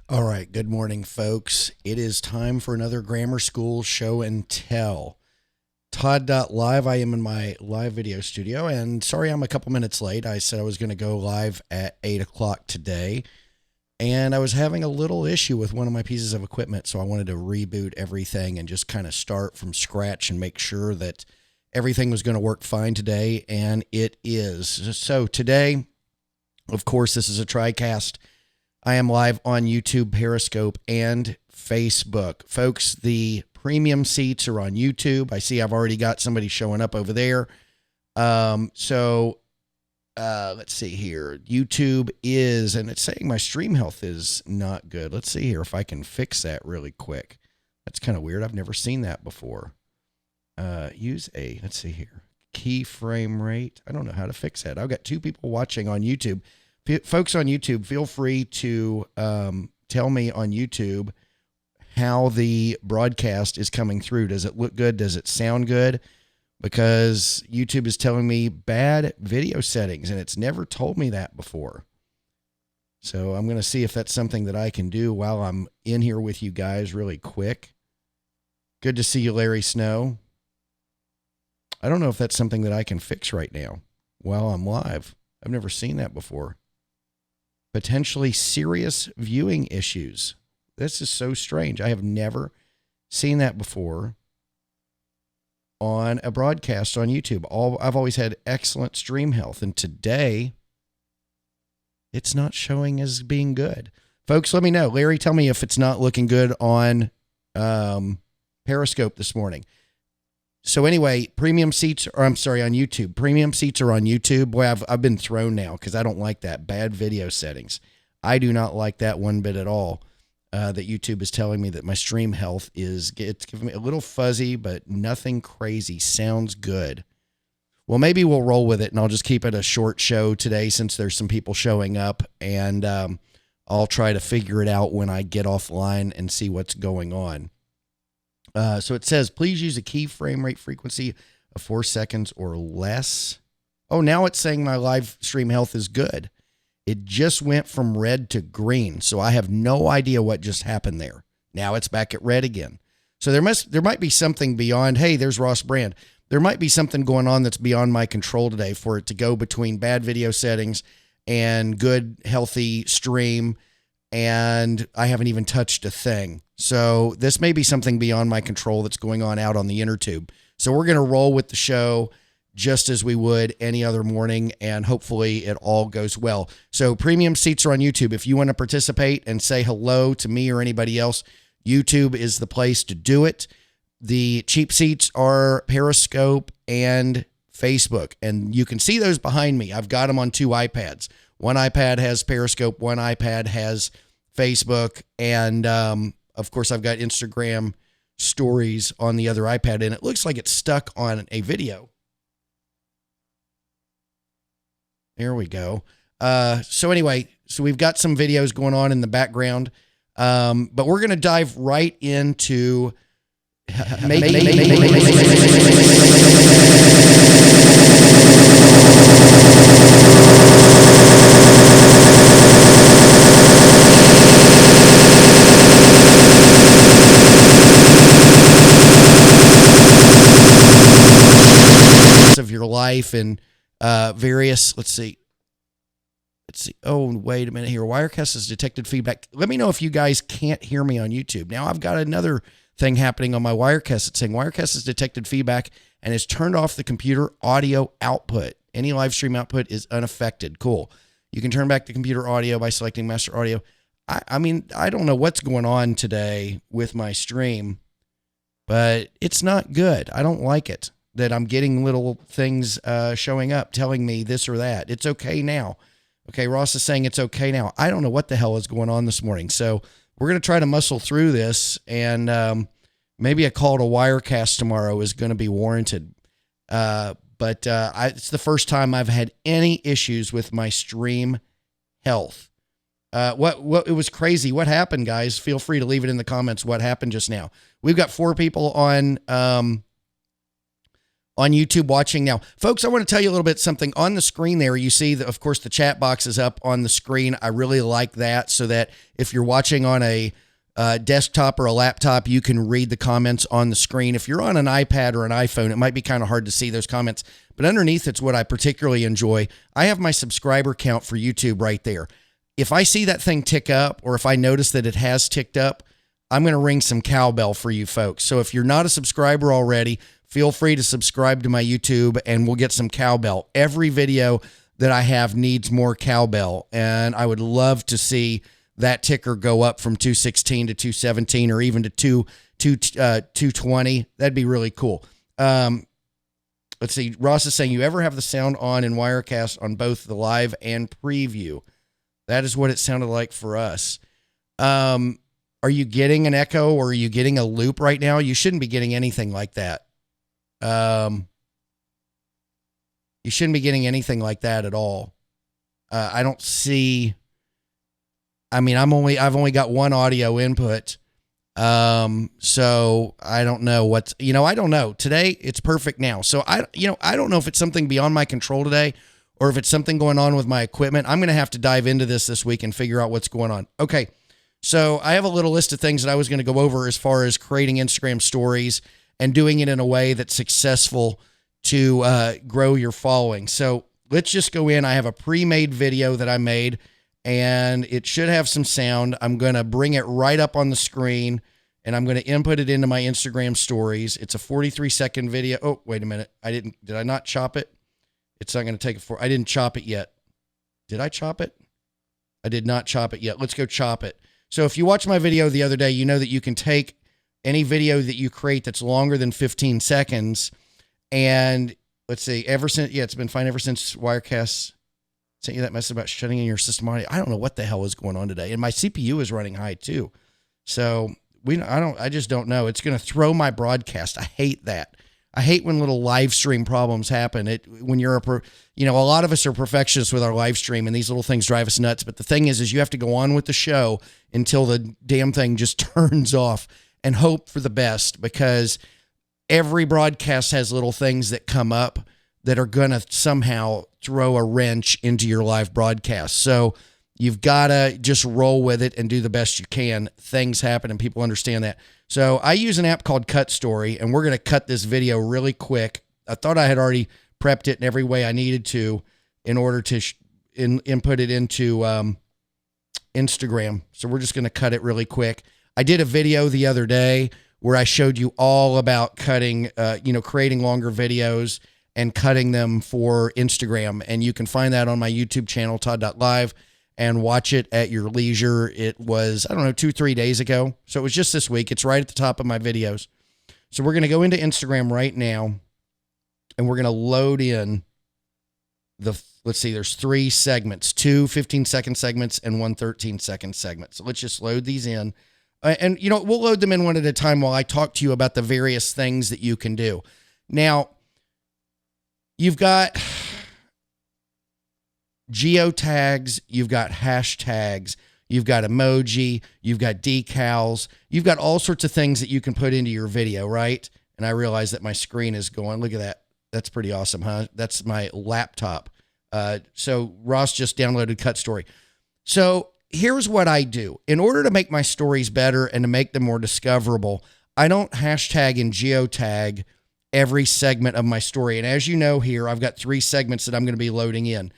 All right, good morning, folks. It is time for another grammar school show and tell. Todd.LIVE, I am in my live video studio, and sorry I'm a couple minutes late. I said I was going to go live at 8 o'clock today, and I was having a little issue with one of my pieces of equipment, so I wanted to reboot everything and just kind of start from scratch and make sure that everything was going to work fine today, and it is. So today, of course, this is a TriCast. I am live on YouTube, Periscope, and Facebook. Folks, the premium seats are on YouTube. I see I've already got somebody showing up over there. Let's see here. YouTube is, and it's saying my stream health is not good. Let's see here if I can fix that really quick. That's kind of weird. I've never seen that before. Let's see here, keyframe rate. I don't know how to fix that. I've got two people watching on YouTube. Folks on YouTube, feel free to tell me on YouTube how the broadcast is coming through. Does it look good? Does it sound good? Because YouTube is telling me bad video settings, and it's never told me that before. So I'm going to see if that's something that I can do while I'm in here with you guys really quick. Good to see you, Larry Snow. I don't know if that's something that I can fix right now while I'm live. I've never seen that before. Potentially serious viewing issues. This is so strange. I have never seen that before on a broadcast on YouTube. I've always had excellent stream health, and today it's not showing as being good. Folks, let me know. Larry, tell me if it's not looking good on Periscope this morning. So anyway, on YouTube. Premium seats are on YouTube. Boy, I've been thrown now because I don't like that. Bad video settings. I do not like that one bit at all. That YouTube is telling me that my stream health it's giving me a little fuzzy, but nothing crazy. Sounds good. Well, maybe we'll roll with it, and I'll just keep it a short show today since there's some people showing up, and I'll try to figure it out when I get offline and see what's going on. So it says, please use a key frame rate frequency of 4 seconds or less. Oh, now it's saying my live stream health is good. It just went from red to green. So I have no idea what just happened there. Now it's back at red again. So there might be something beyond. Hey, there's Ross Brand. There might be something going on that's beyond my control today for it to go between bad video settings and good, healthy stream. And I haven't even touched a thing. So this may be something beyond my control that's going on out on the inner tube. So we're going to roll with the show just as we would any other morning, and hopefully it all goes well. So premium seats are on YouTube. If you want to participate and say hello to me or anybody else, YouTube is the place to do it. The cheap seats are Periscope and Facebook, and you can see those behind me. I've got them on 2 iPads. One iPad has Periscope, one iPad has Facebook, and of course, I've got Instagram stories on the other iPad, and it looks like it's stuck on a video. There we go. So anyway, we've got some videos going on in the background, but we're going to dive right into of your life and various, let's see. Oh, wait a minute here. Wirecast has detected feedback. Let me know if you guys can't hear me on YouTube. Now I've got another thing happening on my Wirecast. It's saying Wirecast has detected feedback and has turned off the computer audio output. Any live stream output is unaffected. Cool. You can turn back the computer audio by selecting master audio. I mean, I don't know what's going on today with my stream, but it's not good. I don't like it that I'm getting little things showing up telling me this or that. It's okay now. Okay, Ross is saying it's okay now. I don't know what the hell is going on this morning. So we're going to try to muscle through this, and maybe a call to Wirecast tomorrow is going to be warranted. But it's the first time I've had any issues with my stream health. It was crazy. What happened, guys? Feel free to leave it in the comments. What happened just now? We've got 4 people on on YouTube watching now. Folks, I want to tell you a little bit something on the screen there. You see, that, of course, the chat box is up on the screen. I really like that so that if you're watching on a desktop or a laptop, you can read the comments on the screen. If you're on an iPad or an iPhone, it might be kind of hard to see those comments. But underneath, it's what I particularly enjoy. I have my subscriber count for YouTube right there. If I see that thing tick up, or if I notice that it has ticked up, I'm going to ring some cowbell for you folks. So if you're not a subscriber already, feel free to subscribe to my YouTube and we'll get some cowbell. Every video that I have needs more cowbell, and I would love to see that ticker go up from 216 to 217 or even to 220. That'd be really cool. Let's see. Ross is saying, you ever have the sound on in Wirecast on both the live and preview? That is what it sounded like for us. Are you getting an echo or are you getting a loop right now? You shouldn't be getting anything like that. You shouldn't be getting anything like that at all. I don't see. I mean, I've only got one audio input. So I don't know I don't know. Today it's perfect now. So I don't know if it's something beyond my control today or if it's something going on with my equipment. I'm going to have to dive into this week and figure out what's going on. Okay. So I have a little list of things that I was going to go over as far as creating Instagram stories and doing it in a way that's successful to grow your following. So let's just go in. I have a pre-made video that I made, and it should have some sound. I'm going to bring it right up on the screen, and I'm going to input it into my Instagram stories. It's a 43-second video. Oh, wait a minute. Did I not chop it? It's not going to take I didn't chop it yet. Did I chop it? I did not chop it yet. Let's go chop it. So if you watched my video the other day, you know that you can take any video that you create that's longer than 15 seconds. And let's see, it's been fine ever since Wirecast sent you that message about shutting in your system audio. I don't know what the hell is going on today. And my CPU is running high too. So I just don't know. It's going to throw my broadcast. I hate that. I hate when little live stream problems happen. When you're a lot of us are perfectionists with our live stream, and these little things drive us nuts. But the thing is you have to go on with the show until the damn thing just turns off and hope for the best, because every broadcast has little things that come up that are going to somehow throw a wrench into your live broadcast. So you've got to just roll with it and do the best you can. Things happen and people understand that. So I use an app called Cut Story, and we're going to cut this video really quick. I thought I had already prepped it in every way I needed to in order to input it into Instagram. So we're just going to cut it really quick. I did a video the other day where I showed you all about cutting, creating longer videos and cutting them for Instagram. And you can find that on my YouTube channel, Todd.LIVE, and watch it at your leisure. It was, 2-3 days ago. So it was just this week. It's right at the top of my videos. So we're going to go into Instagram right now, and we're going to load in let's see, there's 3 segments, 2 15-second segments and 1 13-second segment. So let's just load these in. And, we'll load them in one at a time while I talk to you about the various things that you can do. Now, you've got geotags, you've got hashtags, you've got emoji, you've got decals, you've got all sorts of things that you can put into your video, right? And I realize that my screen is going, look at that. That's pretty awesome, huh? That's my laptop. So Ross just downloaded Cut Story. So here's what I do. In order to make my stories better and to make them more discoverable, I don't hashtag and geotag every segment of my story. And as you know here, I've got 3 segments that I'm going to be loading in.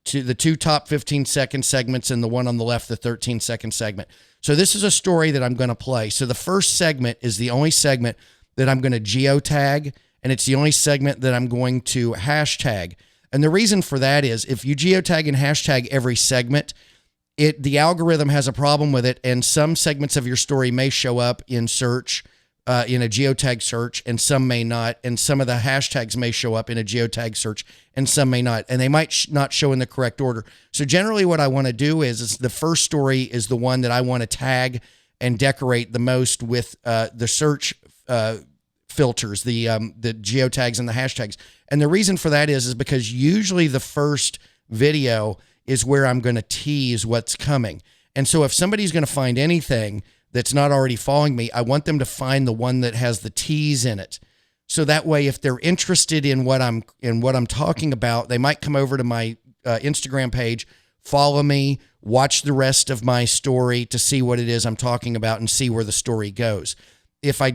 To the 2 top 15-second segments and the one on the left, the 13-second segment. So this is a story that I'm going to play. So the first segment is the only segment that I'm going to geotag, and it's the only segment that I'm going to hashtag. And the reason for that is if you geotag and hashtag every segment, the algorithm has a problem with it, and some segments of your story may show up in search, in a geotag search, and some may not. And some of the hashtags may show up in a geotag search, and some may not. And they might not show in the correct order. So generally what I want to do is the first story is the one that I want to tag and decorate the most with the search filters, the geotags and the hashtags. And the reason for that is because usually the first video is where I'm going to tease what's coming. And so if somebody's going to find anything that's not already following me, I want them to find the one that has the tease in it. So that way, if they're interested in what I'm talking about, they might come over to my Instagram page, follow me, watch the rest of my story to see what it is I'm talking about and see where the story goes. If I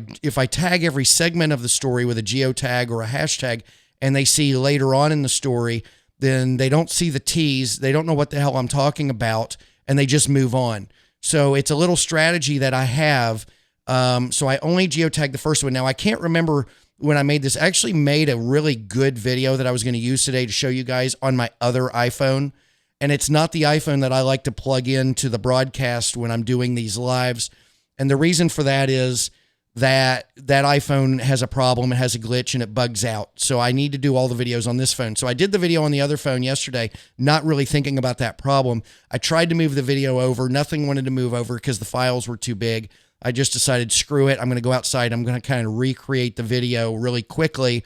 tag every segment of the story with a geotag or a hashtag and they see later on in the story, then they don't see the tease, they don't know what the hell I'm talking about, and they just move on. So it's a little strategy that I have. So I only geotag the first one. Now, I can't remember when I made this. I actually made a really good video that I was going to use today to show you guys on my other iPhone. And it's not the iPhone that I like to plug into the broadcast when I'm doing these lives. And the reason for that is that iPhone has a problem, it has a glitch, and it bugs out. So I need to do all the videos on this phone. So I did the video on the other phone yesterday, not really thinking about that problem. I tried to move the video over. Nothing wanted to move over because the files were too big. I just decided, screw it. I'm going to go outside. I'm going to kind of recreate the video really quickly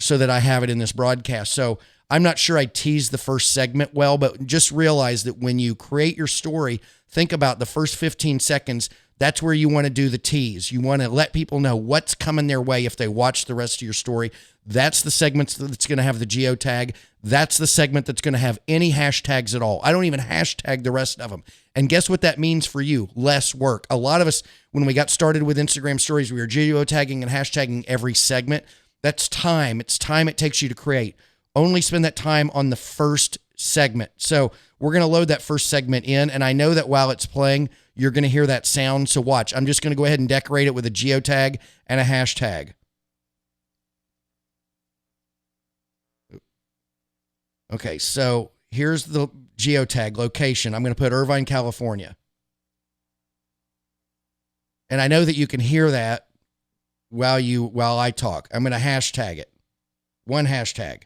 so that I have it in this broadcast. So I'm not sure I teased the first segment well, but just realize that when you create your story, think about the first 15 seconds. That's where you want to do the tease. You want to let people know what's coming their way if they watch the rest of your story. That's the segment that's going to have the geotag. That's the segment that's going to have any hashtags at all. I don't even hashtag the rest of them. And guess what that means for you? Less work. A lot of us, when we got started with Instagram stories, we were geotagging and hashtagging every segment. That's time. It's time it takes you to create. Only spend that time on the first segment. So we're going to load that first segment in. And I know that while it's playing, you're going to hear that sound. So watch. I'm just going to go ahead and decorate it with a geotag and a hashtag. Okay, so here's the geotag location. I'm going to put Irvine, California. And I know that you can hear that while I talk. I'm going to hashtag it. One hashtag.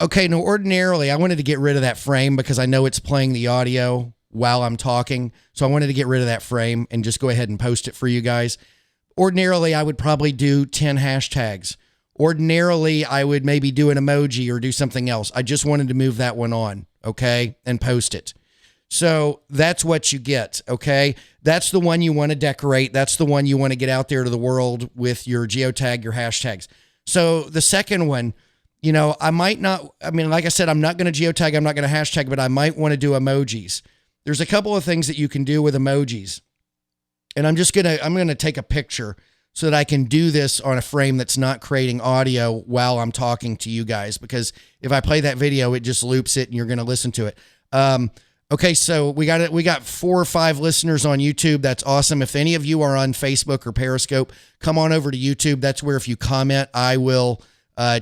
Okay, now ordinarily I wanted to get rid of that frame because I know it's playing the audio while I'm talking. So I wanted to get rid of that frame and just go ahead and post it for you guys. Ordinarily, I would probably do 10 hashtags. Ordinarily, I would maybe do an emoji or do something else. I just wanted to move that one on, okay, and post it. So that's what you get, okay? That's the one you want to decorate. That's the one you want to get out there to the world with your geotag, your hashtags. So the second one, you know, I might not, I mean, like I said, I'm not going to geotag, I'm not going to hashtag, but I might want to do emojis. There's a couple of things that you can do with emojis. And I'm going to take a picture so that I can do this on a frame that's not creating audio while I'm talking to you guys. Because if I play that video, it just loops it and you're going to listen to it. Okay, so we got 4 or 5 listeners on YouTube. That's awesome. If any of you are on Facebook or Periscope, come on over to YouTube. That's where if you comment, I will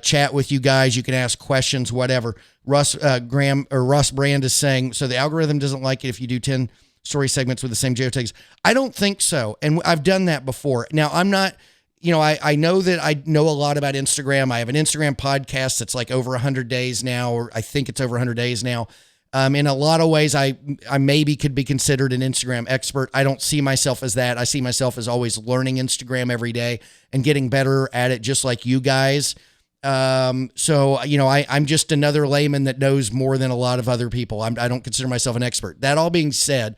chat with you guys. You can ask questions, whatever. Russ Brand is saying, so the algorithm doesn't like it if you do 10 story segments with the same geotags. I don't think so. And I've done that before. Now, I'm not, you know, I know that I know a lot about Instagram. I have an Instagram podcast that's like over 100 days now, or I think it's over 100 days now. In a lot of ways, I maybe could be considered an Instagram expert. I don't see myself as that. I see myself as always learning Instagram every day and getting better at it, just like you guys. So, you know, I'm just another layman that knows more than a lot of other people. I don't consider myself an expert. That all being said,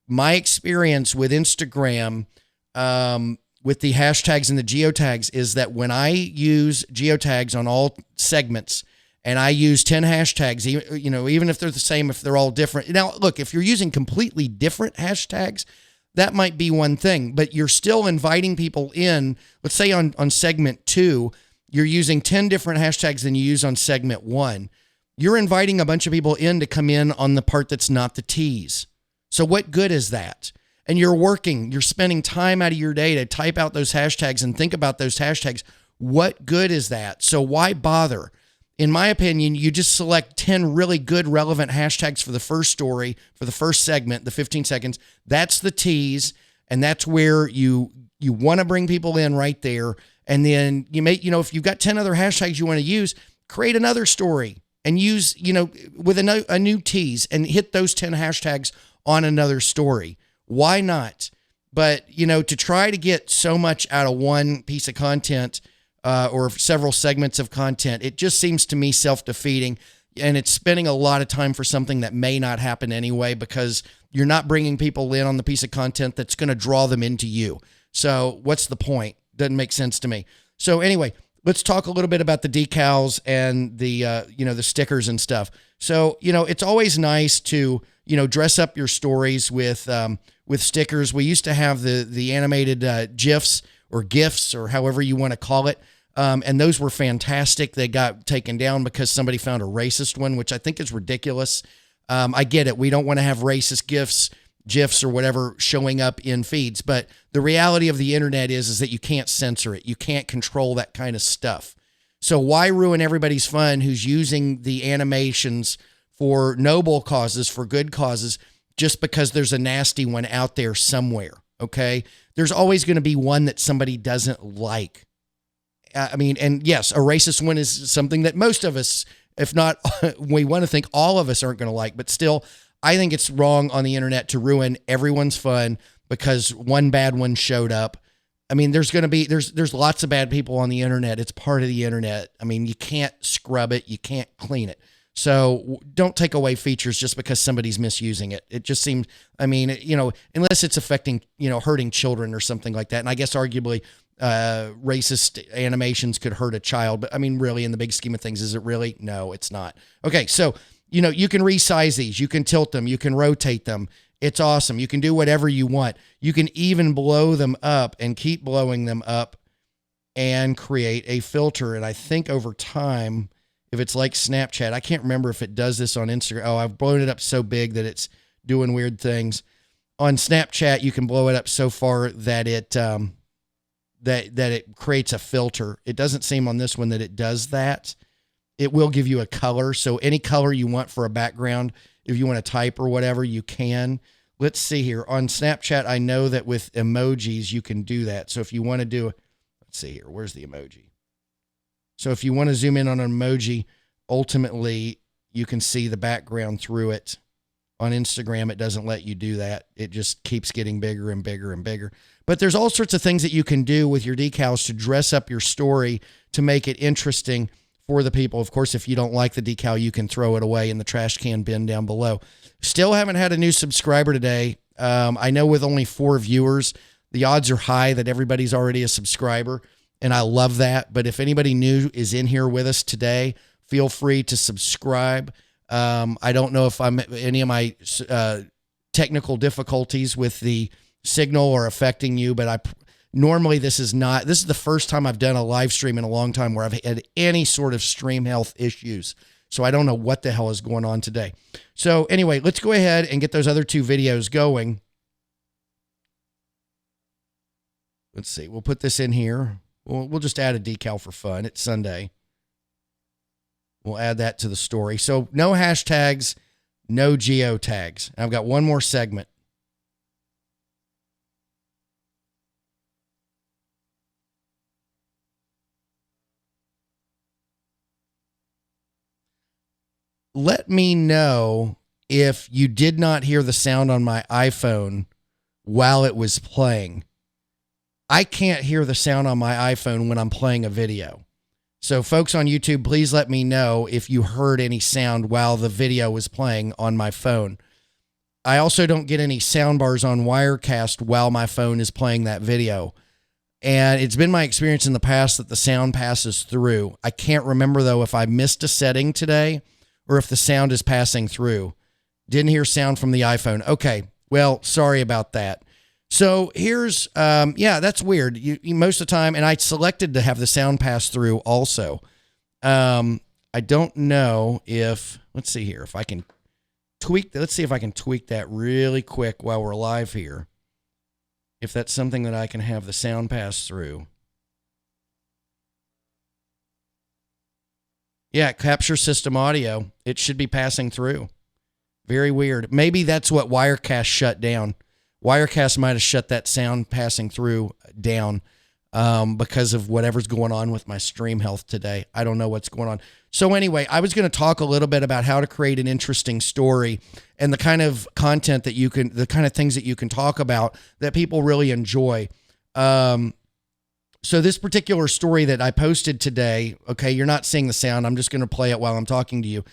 my experience with Instagram, with the hashtags and the geotags is that when I use geotags on all segments and I use 10 hashtags, you know, even if they're the same, if they're all different. Now, look, if you're using completely different hashtags, that might be one thing, but you're still inviting people in. Let's say on segment 2, you're using 10 different hashtags than you use on segment 1. You're inviting a bunch of people in to come in on the part that's not the tease. So what good is that? And you're spending time out of your day to type out those hashtags and think about those hashtags. What good is that? So why bother? In my opinion, you just select 10 really good, relevant hashtags for the first story, for the first segment, the 15 seconds. That's the tease. And that's where you want to bring people in right there. And then you may, you know, if you've got 10 other hashtags you want to use, create another story and use, you know, with a new tease and hit those 10 hashtags on another story. Why not? But, you know, to try to get so much out of one piece of content, or several segments of content, it just seems to me self-defeating, and it's spending a lot of time for something that may not happen anyway, because you're not bringing people in on the piece of content that's going to draw them into you. So what's the point? Doesn't make sense to me. So anyway, let's talk a little bit about the decals and the, the stickers and stuff. So, it's always nice to, dress up your stories with stickers. We used to have the animated GIFs or GIFs or however you want to call it. And those were fantastic. They got taken down because somebody found a racist one, which I think is ridiculous. I get it. We don't want to have racist GIFs or whatever showing up in feeds. But the reality of the internet is that you can't censor it. You can't control that kind of stuff. So why ruin everybody's fun who's using the animations for noble causes, for good causes, just because there's a nasty one out there somewhere, okay? There's always going to be one that somebody doesn't like. And yes, a racist one is something that most of us, if not, we want to think all of us aren't going to like, but still, I think it's wrong on the internet to ruin everyone's fun because one bad one showed up. There's lots of bad people on the internet. It's part of the internet. You can't scrub it. You can't clean it. So don't take away features just because somebody's misusing it. It just seems, unless it's affecting, hurting children or something like that. And I guess arguably, racist animations could hurt a child, but really in the big scheme of things, is it really? No, it's not. Okay. So, you can resize these, you can tilt them, you can rotate them. It's awesome. You can do whatever you want. You can even blow them up and keep blowing them up and create a filter. And I think over time, if it's like Snapchat, I can't remember if it does this on Instagram. Oh, I've blown it up so big that it's doing weird things. On Snapchat, you can blow it up so far that it that it creates a filter. It doesn't seem on this one that it does that. It will give you a color. So any color you want for a background, if you want to type or whatever, you can. Let's see here. On Snapchat, I know that with emojis, you can do that. So if you want to do, let's see here. Where's the emoji? So if you want to zoom in on an emoji, ultimately, you can see the background through it. On Instagram, it doesn't let you do that. It just keeps getting bigger and bigger and bigger. But there's all sorts of things that you can do with your decals to dress up your story to make it interesting for the people. Of course, if you don't like the decal, you can throw it away in the trash can bin down below. Still haven't had a new subscriber today. I know with only 4 viewers, the odds are high that everybody's already a subscriber, and I love that. But if anybody new is in here with us today, feel free to subscribe. I don't know if any of my technical difficulties with the signal are affecting you, but normally this is the first time I've done a live stream in a long time where I've had any sort of stream health issues. So I don't know what the hell is going on today. So anyway, let's go ahead and get those other 2 videos going. Let's see. We'll put this in here. We'll just add a decal for fun. It's Sunday. We'll add that to the story. So no hashtags, no geotags. I've got one more segment. Let me know if you did not hear the sound on my iPhone while it was playing. I can't hear the sound on my iPhone when I'm playing a video. So folks on YouTube, please let me know if you heard any sound while the video was playing on my phone. I also don't get any sound bars on Wirecast while my phone is playing that video. And it's been my experience in the past that the sound passes through. I can't remember, though, if I missed a setting today or if the sound is passing through. Didn't hear sound from the iPhone. Okay, well, sorry about that. So here's, that's weird. You most of the time, and I selected to have the sound pass through also. I don't know if, let's see here, if I can tweak, let's see if I can tweak that really quick while we're live here. If that's something that I can have the sound pass through. Yeah, capture system audio. It should be passing through. Very weird. Maybe that's what Wirecast shut down. Wirecast might have shut that sound passing through down because of whatever's going on with my stream health today. I don't know what's going on. So anyway, I was going to talk a little bit about how to create an interesting story and the kind of content that you can, the kind of things that you can talk about that people really enjoy. So this particular story that I posted today, okay, you're not seeing the sound. I'm just going to play it while I'm talking to you.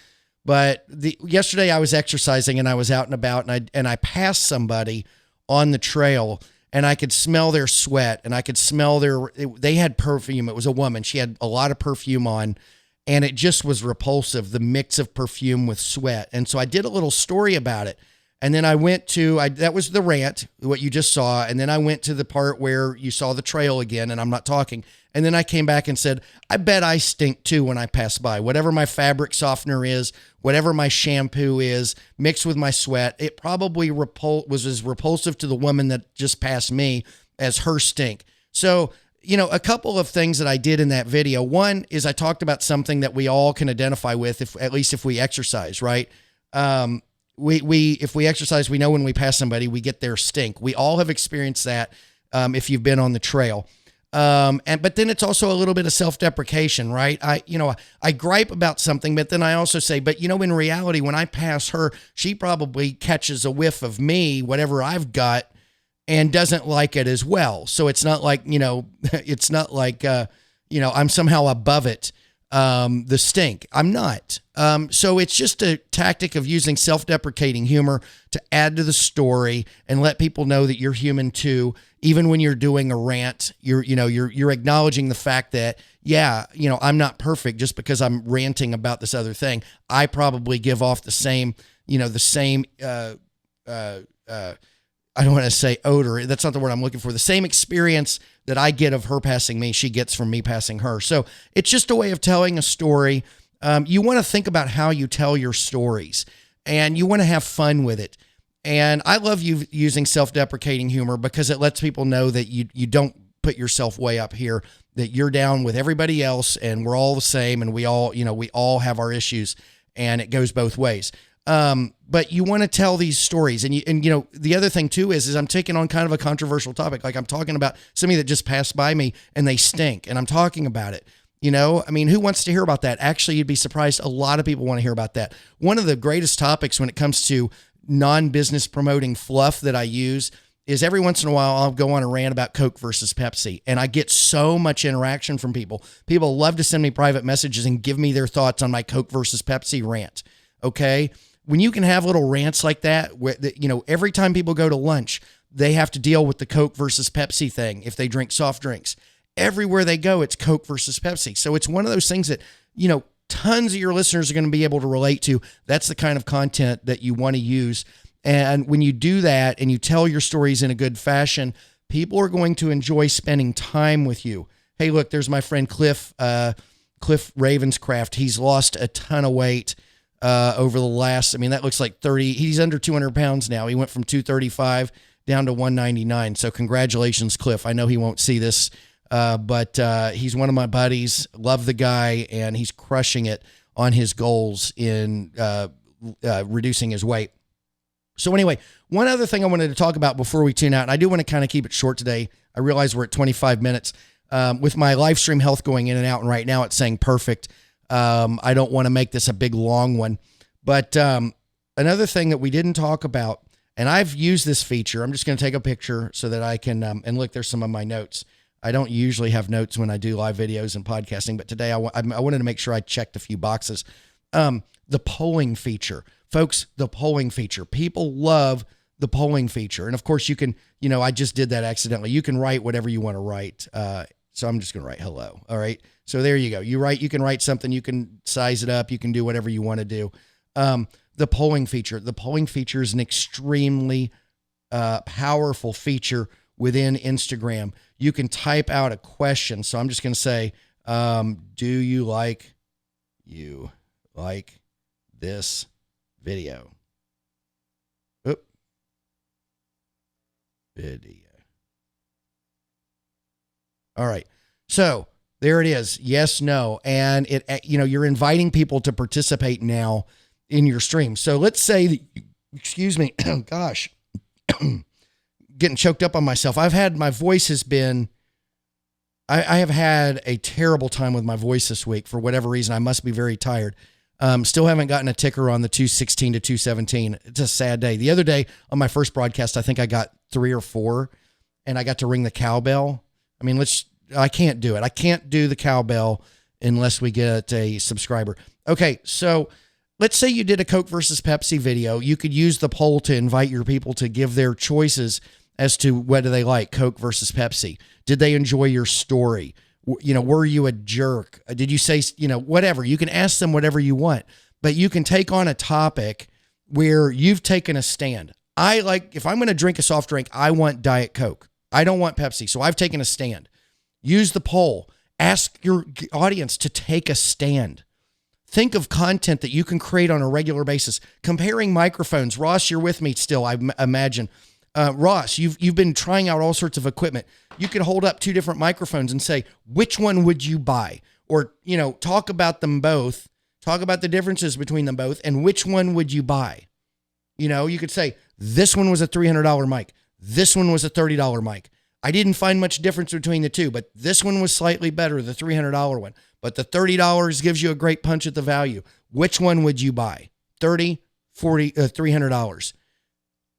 But yesterday I was exercising and I was out and about, and I passed somebody on the trail, and I could smell their sweat, and I could smell they had perfume. It was a woman. She had a lot of perfume on, and it just was repulsive, the mix of perfume with sweat. And so I did a little story about it. And then I went to, that was the rant, what you just saw. And then I went to the part where you saw the trail again, and I'm not talking. And then I came back and said, I bet I stink too when I pass by. Whatever my fabric softener is, whatever my shampoo is, mixed with my sweat, it probably was as repulsive to the woman that just passed me as her stink. So, a couple of things that I did in that video. One is I talked about something that we all can identify with, at least if we exercise, right? If we exercise, we know when we pass somebody, we get their stink. We all have experienced that if you've been on the trail. But then it's also a little bit of self-deprecation, right? I gripe about something, but then I also say, but in reality, when I pass her, she probably catches a whiff of me, whatever I've got, and doesn't like it as well. So it's not like, it's not like, I'm somehow above it. The stink. I'm not. So it's just a tactic of using self-deprecating humor to add to the story and let people know that you're human too. Even when you're doing a rant, you're acknowledging the fact that, I'm not perfect just because I'm ranting about this other thing. I probably give off the same, I don't want to say odor. That's not the word I'm looking for. The same experience that I get of her passing me, she gets from me passing her. So it's just a way of telling a story. You want to think about how you tell your stories, and you want to have fun with it. And I love you using self-deprecating humor because it lets people know that you don't put yourself way up here, that you're down with everybody else, and we're all the same, and we all have our issues, and it goes both ways. But you want to tell these stories, and the other thing too is I'm taking on kind of a controversial topic. Like I'm talking about somebody that just passed by me and they stink, and I'm talking about it. Who wants to hear about that? Actually, you'd be surprised. A lot of people want to hear about that. One of the greatest topics when it comes to non-business promoting fluff that I use is every once in a while I'll go on a rant about Coke versus Pepsi, and I get so much interaction from people. People love to send me private messages and give me their thoughts on my Coke versus Pepsi rant. Okay. When you can have little rants like that, where every time people go to lunch, they have to deal with the Coke versus Pepsi thing if they drink soft drinks. Everywhere they go, it's Coke versus Pepsi. So it's one of those things that, tons of your listeners are going to be able to relate to. That's the kind of content that you want to use. And when you do that and you tell your stories in a good fashion, people are going to enjoy spending time with you. Hey, look, there's my friend Cliff Ravenscraft. He's lost a ton of weight over the last, that looks like 30, he's under 200 pounds now. He went from 235 down to 199. So congratulations, Cliff. I know he won't see this, but he's one of my buddies. Love the guy, and he's crushing it on his goals in reducing his weight. So anyway, one other thing I wanted to talk about before we tune out, and I do want to kind of keep it short today. I realize we're at 25 minutes with my live stream health going in and out. And right now it's saying perfect. I don't want to make this a big long one, but another thing that we didn't talk about, and I've used this feature. I'm just going to take a picture so that I can, and look, there's some of my notes. I don't usually have notes when I do live videos and podcasting, but today I wanted to make sure I checked a few boxes. The polling feature, folks, the polling feature. People love the polling feature. And of course you can, I just did that accidentally. You can write whatever you want to write. So I'm just going to write hello. All right. So there you go. You can write something, you can size it up, you can do whatever you want to do. The polling feature is an extremely powerful feature within Instagram. You can type out a question. So I'm just going to say, do you like this video? Video. All right. So there it is. Yes, no. And it, you're inviting people to participate now in your stream. So let's say that, excuse me, gosh, getting choked up on myself. I have had a terrible time with my voice this week for whatever reason. I must be very tired. Still haven't gotten a ticker on the 216 to 217. It's a sad day. The other day on my first broadcast, I think I got 3 or 4 and I got to ring the cowbell. I can't do it. I can't do the cowbell unless we get a subscriber. Okay, so let's say you did a Coke versus Pepsi video. You could use the poll to invite your people to give their choices as to whether they like Coke versus Pepsi. Did they enjoy your story? Were you a jerk? Did you say, whatever? You can ask them whatever you want, but you can take on a topic where you've taken a stand. If I'm going to drink a soft drink, I want Diet Coke. I don't want Pepsi. So I've taken a stand. Use the poll. Ask your audience to take a stand. Think of content that you can create on a regular basis. Comparing microphones. Ross, you're with me still, I imagine. Ross, you've been trying out all sorts of equipment. You could hold up two different microphones and say, which one would you buy? Or, talk about them both. Talk about the differences between them both and which one would you buy? You could say, this one was a $300 mic. This one was a $30 mic. I didn't find much difference between the two, but this one was slightly better, the $300 one. But the $30 gives you a great punch at the value. Which one would you buy? $30, $40, $300.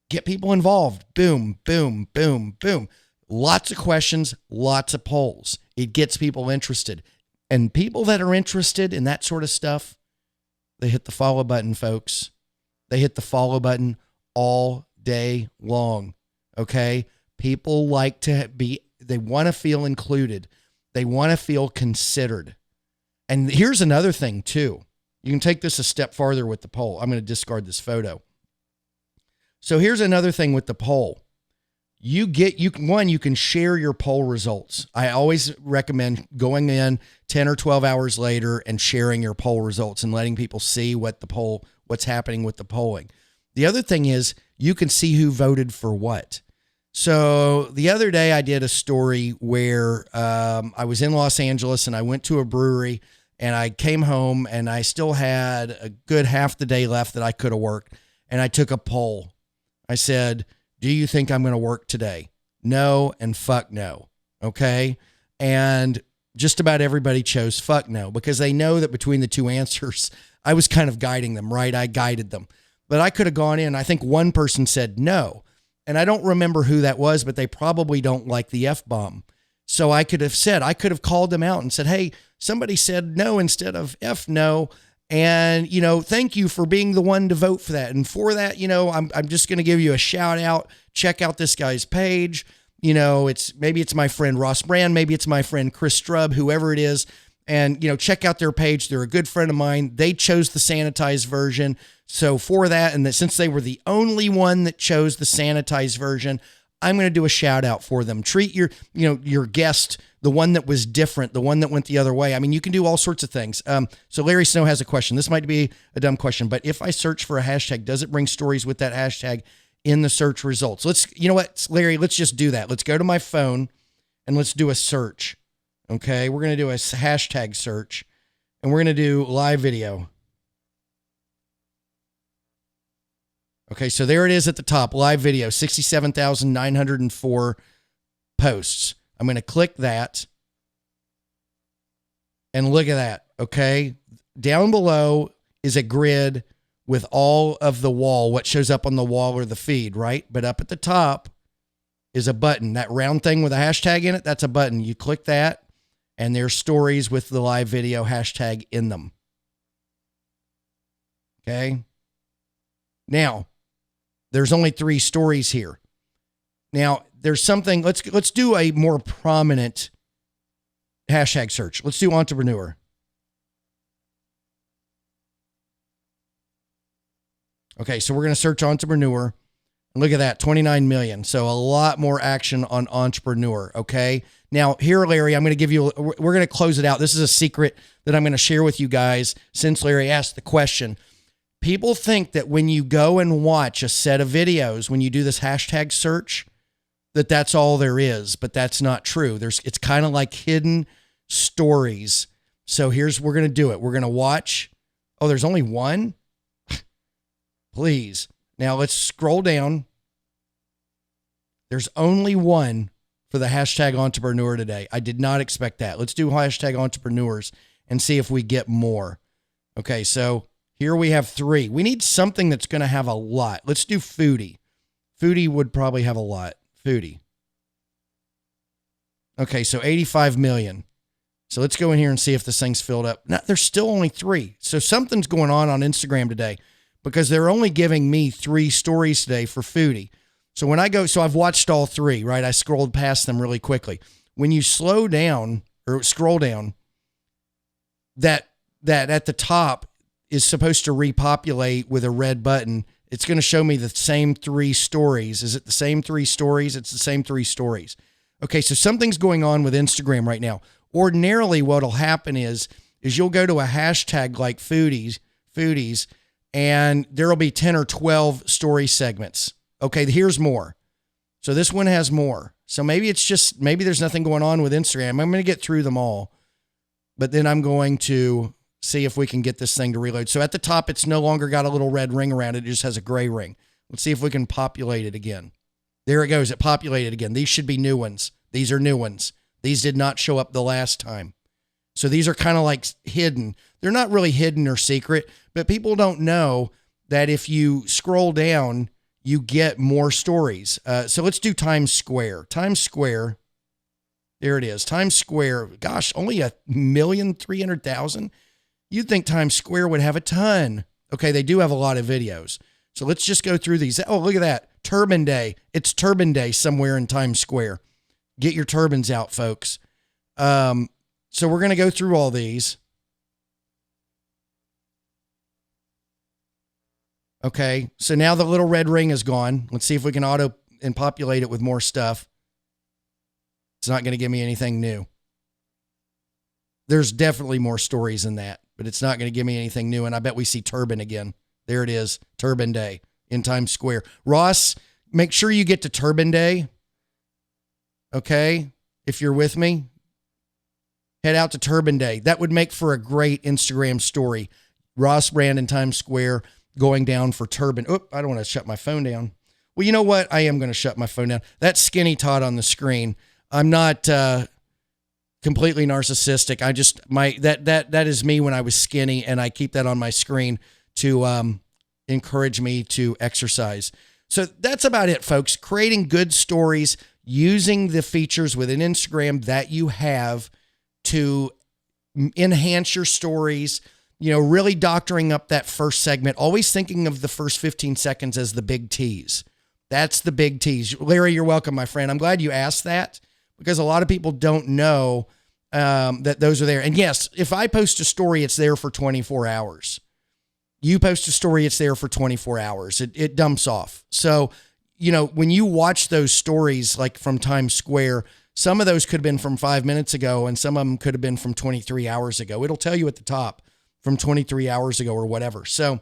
Get people involved. Boom, boom, boom, boom. Lots of questions, lots of polls. It gets people interested. And people that are interested in that sort of stuff, they hit the follow button, folks. They hit the follow button all day long. Okay? People like to they want to feel included. They want to feel considered. And here's another thing too. You can take this a step farther with the poll. I'm going to discard this photo. So here's another thing with the poll. You can share your poll results. I always recommend going in 10 or 12 hours later and sharing your poll results and letting people see what's happening with the polling. The other thing is you can see who voted for what. So the other day I did a story where I was in Los Angeles and I went to a brewery and I came home and I still had a good half the day left that I could have worked. And I took a poll. I said, do you think I'm going to work today? No and fuck no. Okay. And just about everybody chose fuck no because they know that between the two answers, I was kind of guiding them, right? I guided them. But I could have gone in. I think one person said no. And I don't remember who that was, but they probably don't like the F-bomb. So I could have called them out and said, hey, somebody said no instead of F no. And, thank you for being the one to vote for that. And for that, I'm just going to give you a shout out. Check out this guy's page. Maybe it's my friend Ross Brand. Maybe it's my friend Chris Strubb, whoever it is. And, check out their page. They're a good friend of mine. They chose the sanitized version. So for that, and that since they were the only one that chose the sanitized version, I'm going to do a shout out for them. Treat your guest, the one that was different, the one that went the other way. I mean, you can do all sorts of things. So Larry Snow has a question. This might be a dumb question, but if I search for a hashtag, does it bring stories with that hashtag in the search results? Larry, let's just do that. Let's go to my phone and let's do a search. Okay. We're going to do a hashtag search and we're going to do live video. Okay, so there it is at the top, live video, 67,904 posts. I'm going to click that and look at that, okay? Down below is a grid with all of the wall, what shows up on the wall or the feed, right? But up at the top is a button. That round thing with a hashtag in it, that's a button. You click that, and there's stories with the live video hashtag in them. Okay? Now, there's only 3 stories here. Now, there's something, let's do a more prominent hashtag search. Let's do entrepreneur. Okay, so we're going to search entrepreneur. And look at that, 29 million. So a lot more action on entrepreneur, okay? Now, here, Larry, I'm going to give you, we're going to close it out. This is a secret that I'm going to share with you guys since Larry asked the question. People think that when you go and watch a set of videos, when you do this hashtag search, that's all there is, but that's not true. It's kind of like hidden stories. So we're going to do it. We're going to watch. Oh, there's only one? Please. Now let's scroll down. There's only one for the hashtag entrepreneur today. I did not expect that. Let's do hashtag entrepreneurs and see if we get more. Okay, so here we have 3. We need something that's going to have a lot. Let's do foodie. Foodie would probably have a lot. Foodie. Okay, so 85 million. So let's go in here and see if this thing's filled up. Now, there's still only 3. So something's going on Instagram today because they're only giving me 3 stories today for Foodie. So when I go, so I've watched all 3, right? I scrolled past them really quickly. When you slow down or scroll down, that at the top is supposed to repopulate with a red button. It's going to show me the same 3 stories. Is it the same 3 stories? It's the same 3 stories. Okay, so something's going on with Instagram right now. Ordinarily, what'll happen is you'll go to a hashtag like foodies, and there'll be 10 or 12 story segments. Okay, here's more. So this one has more. So maybe there's nothing going on with Instagram. I'm going to get through them all, but then I'm going to see if we can get this thing to reload. So at the top, it's no longer got a little red ring around it. It just has a gray ring. Let's see if we can populate it again. There it goes. It populated again. These should be new ones. These are new ones. These did not show up the last time. So these are kind of like hidden. They're not really hidden or secret, but people don't know that if you scroll down, you get more stories. So let's do Times Square. Times Square. There it is. Times Square. Gosh, only 1,300,000. You'd think Times Square would have a ton. Okay, they do have a lot of videos. So let's just go through these. Oh, look at that. Turban Day. It's Turban Day somewhere in Times Square. Get your turbans out, folks. So we're going to go through all these. Okay, so now the little red ring is gone. Let's see if we can auto and populate it with more stuff. It's not going to give me anything new. There's definitely more stories in that, but it's not going to give me anything new. And I bet we see Turban again. There it is, Turban Day in Times Square. Ross, make sure you get to Turban Day. Okay, if you're with me, head out to Turban Day. That would make for a great Instagram story. Ross Brand in Times Square going down for Turban. Oop, I don't want to shut my phone down. Well, you know what? I am going to shut my phone down. That's Skinny Todd on the screen. I'm not completely narcissistic. That is me when I was skinny, and I keep that on my screen to encourage me to exercise. So that's about it, folks. Creating good stories, using the features within Instagram that you have to enhance your stories, really doctoring up that first segment, always thinking of the first 15 seconds as the big tease. That's the big tease. Larry, you're welcome, my friend. I'm glad you asked that because a lot of people don't know that those are there. And yes, if I post a story, it's there for 24 hours. You post a story, it's there for 24 hours. It dumps off. So, when you watch those stories, like from Times Square, some of those could have been from 5 minutes ago, and some of them could have been from 23 hours ago. It'll tell you at the top from 23 hours ago or whatever. So,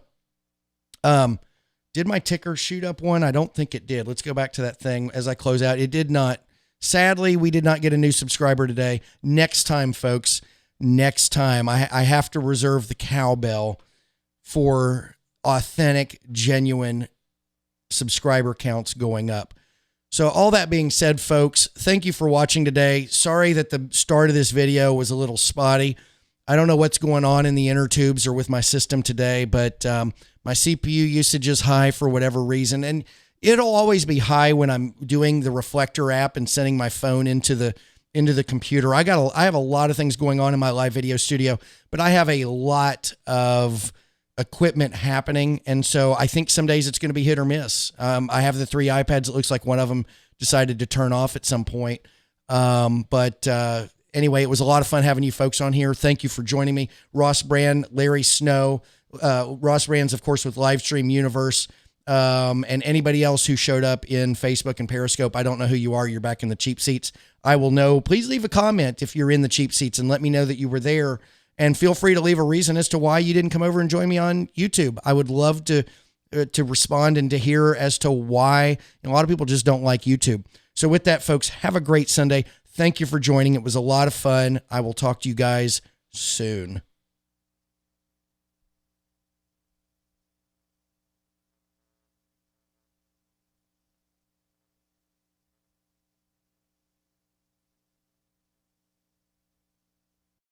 did my ticker shoot up one? I don't think it did. Let's go back to that thing as I close out. It did not. Sadly, we did not get a new subscriber today. Next time, folks, next time. I have to reserve the cowbell for authentic, genuine subscriber counts going up. So all that being said, folks, thank you for watching today. Sorry that the start of this video was a little spotty. I don't know what's going on in the inner tubes or with my system today, but my CPU usage is high for whatever reason. And it'll always be high when I'm doing the Reflector app and sending my phone into the computer. I have a lot of things going on in my live video studio, but I have a lot of equipment happening. And so I think some days it's going to be hit or miss. I have the 3 iPads. It looks like one of them decided to turn off at some point. Anyway, it was a lot of fun having you folks on here. Thank you for joining me. Ross Brand, Larry Snow, Ross Brand's, of course, with Livestream Universe, and anybody else who showed up in Facebook and Periscope. I don't know who you are. You're back in the cheap seats. I will know. Please leave a comment if you're in the cheap seats and let me know that you were there. And feel free to leave a reason as to why you didn't come over and join me on YouTube. I would love to respond and to hear as to why. A lot of people just don't like YouTube. So with that, folks, have a great Sunday. Thank you for joining. It was a lot of fun. I will talk to you guys soon.